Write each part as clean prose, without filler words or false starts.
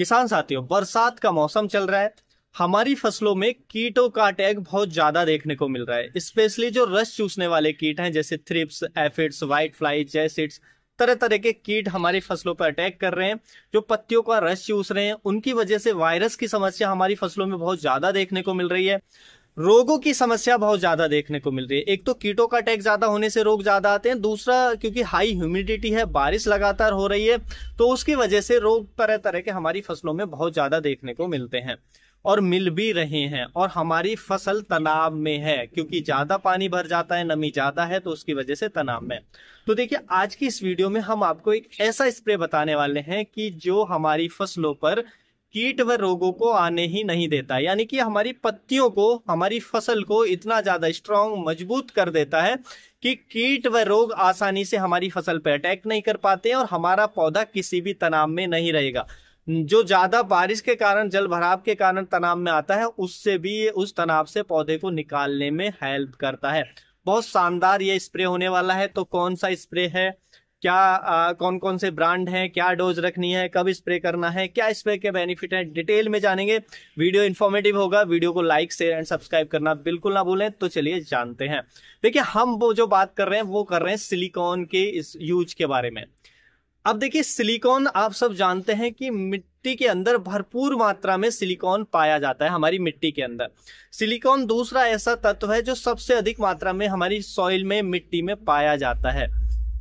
किसान साथियों, बरसात का मौसम चल रहा है। हमारी फसलों में कीटों का अटैक बहुत ज्यादा देखने को मिल रहा है। स्पेशली जो रस चूसने वाले कीट हैं, जैसे thrips, aphids, white fly, jassids, तरह तरह के कीट हमारी फसलों पर अटैक कर रहे हैं, जो पत्तियों का रस चूस रहे हैं। उनकी वजह से वायरस की समस्या हमारी फसलों में बहुत ज्यादा देखने को मिल रही है। रोगों की समस्या बहुत ज्यादा देखने को मिल रही है। एक तो कीटों का अटैक ज्यादा होने से रोग ज्यादा आते हैं, दूसरा क्योंकि हाई ह्यूमिडिटी है, बारिश लगातार हो रही है, तो उसकी वजह से रोग तरह तरह के हमारी फसलों में बहुत ज्यादा देखने को मिलते हैं और मिल भी रहे हैं। और हमारी फसल तनाव में है, क्योंकि ज्यादा पानी भर जाता है, नमी ज्यादा है, तो उसकी वजह से तनाव में। तो देखिए, आज की इस वीडियो में हम आपको एक ऐसा स्प्रे बताने वाले हैं कि जो हमारी फसलों पर कीट व रोगों को आने ही नहीं देता, यानी कि हमारी पत्तियों को, हमारी फसल को इतना ज्यादा स्ट्रांग, मजबूत कर देता है कि कीट व रोग आसानी से हमारी फसल पर अटैक नहीं कर पाते और हमारा पौधा किसी भी तनाव में नहीं रहेगा। जो ज्यादा बारिश के कारण, जल भराव के कारण तनाव में आता है, उससे भी, उस तनाव से पौधे को निकालने में हेल्प करता है। बहुत शानदार ये स्प्रे होने वाला है। तो कौन सा स्प्रे है, क्या कौन कौन से ब्रांड हैं, क्या डोज रखनी है, कब स्प्रे करना है, क्या स्प्रे के बेनिफिट है, डिटेल में जानेंगे। वीडियो इन्फॉर्मेटिव होगा। वीडियो को लाइक, शेयर एंड सब्सक्राइब करना बिल्कुल ना भूलें। तो चलिए जानते हैं। देखिए, हम वो जो बात कर रहे हैं वो कर रहे हैं सिलिकॉन के इस यूज के बारे में। अब देखिए, सिलिकॉन आप सब जानते हैं कि मिट्टी के अंदर भरपूर मात्रा में सिलिकॉन पाया जाता है। हमारी मिट्टी के अंदर सिलिकॉन दूसरा ऐसा तत्व है जो सबसे अधिक मात्रा में हमारी सॉइल में, मिट्टी में पाया जाता है,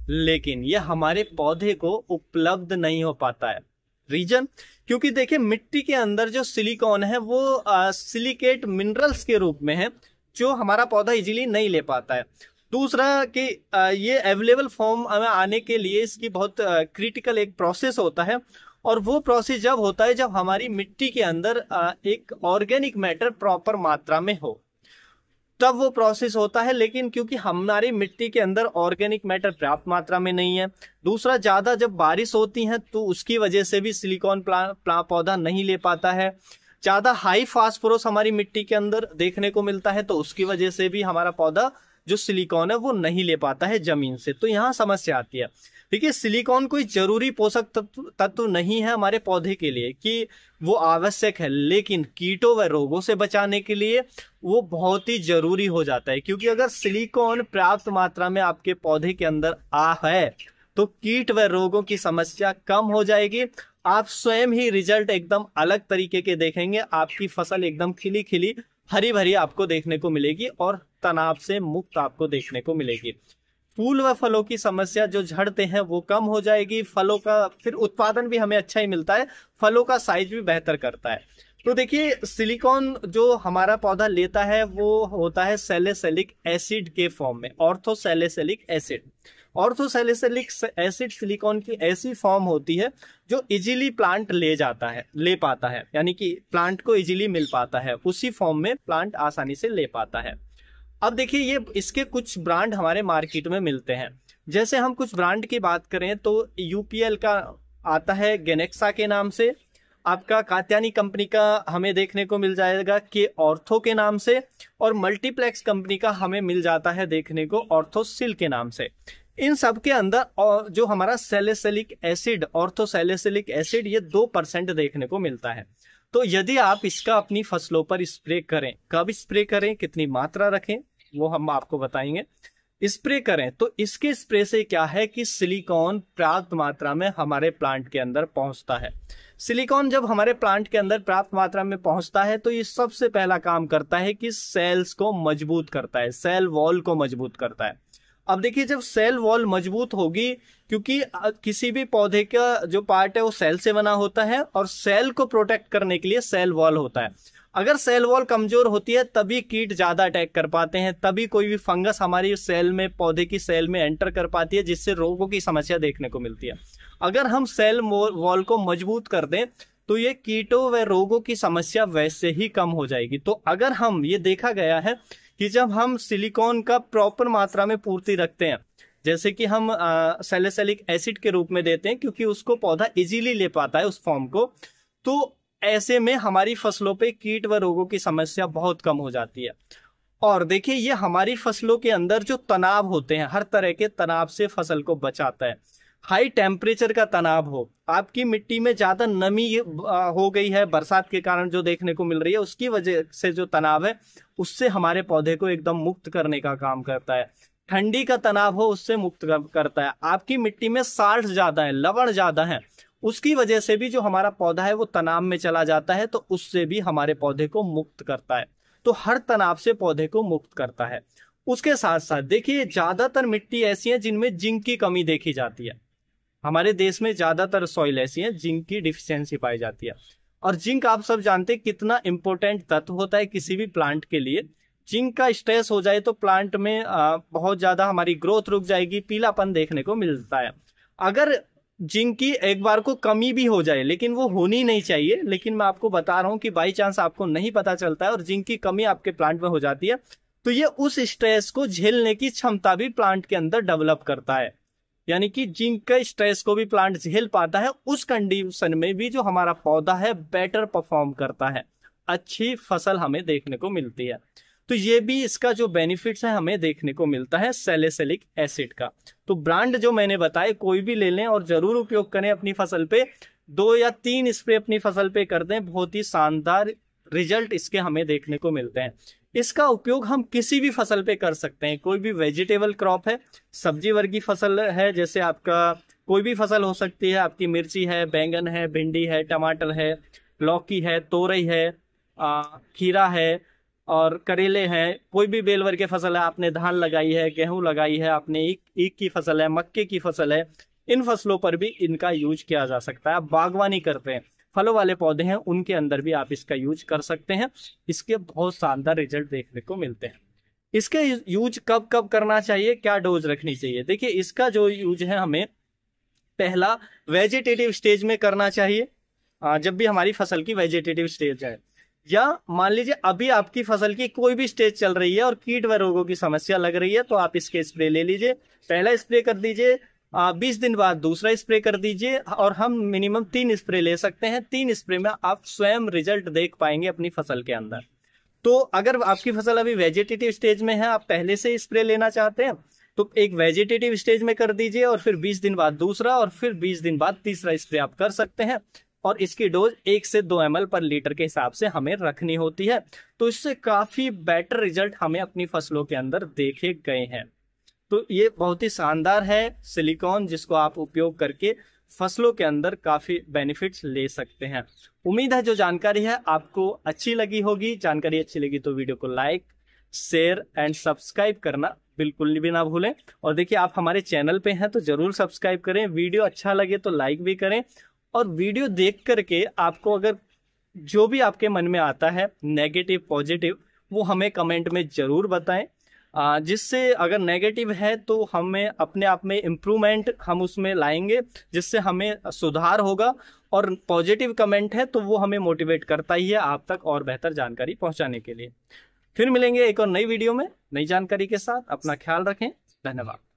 लेकिन यह हमारे पौधे को उपलब्ध नहीं हो पाता है। रीजन, क्योंकि देखिए, मिट्टी के अंदर जो सिलिकॉन है वो सिलिकेट मिनरल्स के रूप में है, जो हमारा पौधा इजीली नहीं ले पाता है। दूसरा कि ये अवेलेबल फॉर्म में आने के लिए इसकी बहुत क्रिटिकल एक प्रोसेस होता है, और वो प्रोसेस जब होता है जब हमारी मिट्टी के अंदर एक ऑर्गेनिक मैटर प्रॉपर मात्रा में हो, तब वो प्रोसेस होता है। लेकिन क्योंकि हमारी मिट्टी के अंदर ऑर्गेनिक मैटर पर्याप्त मात्रा में नहीं है, दूसरा ज्यादा जब बारिश होती है तो उसकी वजह से भी सिलिकॉन पौधा नहीं ले पाता है। ज्यादा हाई फास्फोरस हमारी मिट्टी के अंदर देखने को मिलता है, तो उसकी वजह से भी हमारा पौधा जो सिलिकॉन है वो नहीं ले पाता है जमीन से। तो यहाँ समस्या आती है। देखिए, सिलिकॉन कोई जरूरी पोषक तत्व नहीं है हमारे पौधे के लिए कि वो आवश्यक है, लेकिन कीटों व रोगों से बचाने के लिए वो बहुत ही जरूरी हो जाता है। क्योंकि अगर सिलिकॉन पर्याप्त मात्रा में आपके पौधे के अंदर है तो कीट व रोगों की समस्या कम हो जाएगी। आप स्वयं ही रिजल्ट एकदम अलग तरीके के देखेंगे। आपकी फसल एकदम खिली खिली, हरी भरी आपको देखने को मिलेगी और तनाव से मुक्त आपको देखने को मिलेगी। फूल व फलों की समस्या जो झड़ते हैं वो कम हो जाएगी। फलों का फिर उत्पादन भी हमें अच्छा ही मिलता है, फलों का साइज भी बेहतर करता है। तो देखिए, सिलिकॉन जो हमारा पौधा लेता है वो होता है सैलिसिलिक एसिड के फॉर्म में, ऑर्थोसैलिसिलिक एसिड। ऑर्थोसैलिसिलिक एसिड सिलिकॉन की ऐसी फॉर्म होती है जो इजीली प्लांट ले पाता है, यानी कि प्लांट को इजीली मिल पाता है, उसी फॉर्म में प्लांट आसानी से ले पाता है। अब देखिए, ये इसके कुछ ब्रांड हमारे मार्केट में मिलते हैं। जैसे हम कुछ ब्रांड की बात करें तो यूपीएल का आता है गेनेक्सा के नाम से, आपका कात्यानी कंपनी का हमें देखने को मिल जाएगा कि ऑर्थो के नाम से, और मल्टीप्लेक्स कंपनी का हमें मिल जाता है देखने को ऑर्थोसिल के नाम से। इन सब के अंदर और जो हमारा सैलिसिलिक एसिड, ऑर्थोसैलिसिलिक एसिड, ये 2% देखने को मिलता है। तो यदि आप इसका अपनी फसलों पर स्प्रे करें, कब स्प्रे करें, कितनी मात्रा रखें, वो हम आपको बताएंगे। स्प्रे करें तो इसके स्प्रे से क्या है कि सिलिकॉन पर्याप्त मात्रा में हमारे प्लांट के अंदर पहुंचता है। सिलिकॉन जब हमारे प्लांट के अंदर पर्याप्त मात्रा में पहुंचता है तो ये सबसे पहला काम करता है कि सेल्स को मजबूत करता है, सेल वॉल को मजबूत करता है। अब देखिए, जब सेल वॉल मजबूत होगी, क्योंकि किसी भी पौधे का जो पार्ट है वो सेल से बना होता है, और सेल को प्रोटेक्ट करने के लिए सेल वॉल होता है। अगर सेल वॉल कमजोर होती है तभी कीट ज्यादा अटैक कर पाते हैं, तभी कोई भी फंगस हमारी सेल में, पौधे की सेल में एंटर कर पाती है, जिससे रोगों की समस्या देखने को मिलती है। अगर हम सेल वॉल को मजबूत कर दें तो ये कीटों व रोगों की समस्या वैसे ही कम हो जाएगी। तो अगर हम, ये देखा गया है कि जब हम सिलिकॉन का प्रॉपर मात्रा में पूर्ति रखते हैं, जैसे कि हम सैलिसिलिक एसिड के रूप में देते हैं, क्योंकि उसको पौधा इजीली ले पाता है उस फॉर्म को, तो ऐसे में हमारी फसलों पे कीट व रोगों की समस्या बहुत कम हो जाती है। और देखिए, ये हमारी फसलों के अंदर जो तनाव होते हैं, हर तरह के तनाव से फसल को बचाता है। हाई टेम्परेचर का तनाव हो, आपकी मिट्टी में ज्यादा नमी हो गई है बरसात के कारण जो देखने को मिल रही है, उसकी वजह से जो तनाव है उससे हमारे पौधे को एकदम मुक्त करने का काम करता है। ठंडी का तनाव हो उससे मुक्त करता है। आपकी मिट्टी में साल्ट ज्यादा है, लवण ज्यादा है, उसकी वजह से भी जो हमारा पौधा है वो तनाव में चला जाता है, तो उससे भी हमारे पौधे को मुक्त करता है। तो हर तनाव से पौधे को मुक्त करता है। उसके साथ साथ देखिए, ज्यादातर मिट्टी ऐसी है जिनमें जिंक की कमी देखी जाती है। हमारे देश में ज्यादातर सॉइल ऐसी है जिंक की डिफिशियंसी पाई जाती है। और जिंक आप सब जानते हैं कितना इंपॉर्टेंट तत्व होता है किसी भी प्लांट के लिए। जिंक का स्ट्रेस हो जाए तो प्लांट में बहुत ज्यादा हमारी ग्रोथ रुक जाएगी, पीलापन देखने को मिलता है। अगर जिंक की एक बार को कमी भी हो जाए, लेकिन वो होनी नहीं चाहिए, लेकिन मैं आपको बता रहा हूं कि बाई चांस आपको नहीं पता चलता है और जिंक की कमी आपके प्लांट में हो जाती है, तो ये उस स्ट्रेस को झेलने की क्षमता भी प्लांट के अंदर डेवलप करता है। यानी कि जिंक के स्ट्रेस को भी प्लांट झेल पाता है। उस कंडीशन में भी जो हमारा पौधा है बेटर परफॉर्म करता है, अच्छी फसल हमें देखने को मिलती है। तो ये भी इसका जो बेनिफिट्स है हमें देखने को मिलता है सैलिसिलिक एसिड का। तो ब्रांड जो मैंने बताए कोई भी ले लें और जरूर उपयोग करें अपनी फसल पे। 2 या 3 स्प्रे अपनी फसल पे कर दें, बहुत ही शानदार रिजल्ट इसके हमें देखने को मिलते हैं। इसका उपयोग हम किसी भी फसल पे कर सकते हैं। कोई भी वेजिटेबल क्रॉप है, सब्जी वर्गी फसल है, जैसे आपका कोई भी फसल हो सकती है, आपकी मिर्ची है, बैंगन है, भिंडी है, टमाटर है, लौकी है, तोरई है, खीरा है और करेले हैं। कोई भी बेल वर्ग की फसल है, आपने धान लगाई है, गेहूं लगाई है, आपने ईख की फसल है, मक्के की फसल है, इन फसलों पर भी इनका यूज किया जा सकता है। आप बागवानी करते हैं, फलों वाले पौधे हैं, उनके अंदर भी आप इसका यूज कर सकते हैं। इसके बहुत शानदार रिजल्ट देखने को मिलते हैं। इसके यूज कब कब करना चाहिए, क्या डोज रखनी चाहिए? देखिए, इसका जो यूज है हमें पहला वेजिटेटिव स्टेज में करना चाहिए, जब भी हमारी फसल की वेजिटेटिव स्टेज है, या मान लीजिए अभी आपकी फसल की कोई भी स्टेज चल रही है और कीट व रोगों की समस्या लग रही है, तो आप इसके स्प्रे ले लीजिए। पहला स्प्रे कर दीजिए, 20 दिन बाद दूसरा स्प्रे कर दीजिए, और हम मिनिमम 3 स्प्रे ले सकते हैं। 3 स्प्रे में आप स्वयं रिजल्ट देख पाएंगे अपनी फसल के अंदर। तो अगर आपकी फसल अभी वेजिटेटिव स्टेज में है, आप पहले से स्प्रे लेना चाहते हैं, तो एक वेजिटेटिव स्टेज में कर दीजिए और फिर 20 दिन बाद दूसरा और फिर 20 दिन बाद तीसरा स्प्रे आप कर सकते हैं। और इसकी डोज 1 से 2 ml पर लीटर के हिसाब से हमें रखनी होती है। तो इससे काफी बेटर रिजल्ट हमें अपनी फसलों के अंदर देखे गए हैं। तो ये बहुत ही शानदार है सिलिकॉन, जिसको आप उपयोग करके फसलों के अंदर काफी बेनिफिट्स ले सकते हैं। उम्मीद है जो जानकारी है आपको अच्छी लगी होगी। जानकारी अच्छी लगी तो वीडियो को लाइक, शेयर एंड सब्सक्राइब करना बिल्कुल भी ना भूलें। और देखिए, आप हमारे चैनल पे हैं तो जरूर सब्सक्राइब करें। वीडियो अच्छा लगे तो लाइक भी करें। और वीडियो देख करके आपको अगर जो भी आपके मन में आता है, नेगेटिव पॉजिटिव, वो हमें कमेंट में जरूर बताएं, जिससे अगर नेगेटिव है तो हमें अपने आप में इम्प्रूवमेंट हम उसमें लाएंगे, जिससे हमें सुधार होगा। और पॉजिटिव कमेंट है तो वो हमें मोटिवेट करता ही है आप तक और बेहतर जानकारी पहुंचाने के लिए। फिर मिलेंगे एक और नई वीडियो में नई जानकारी के साथ। अपना ख्याल रखें। धन्यवाद।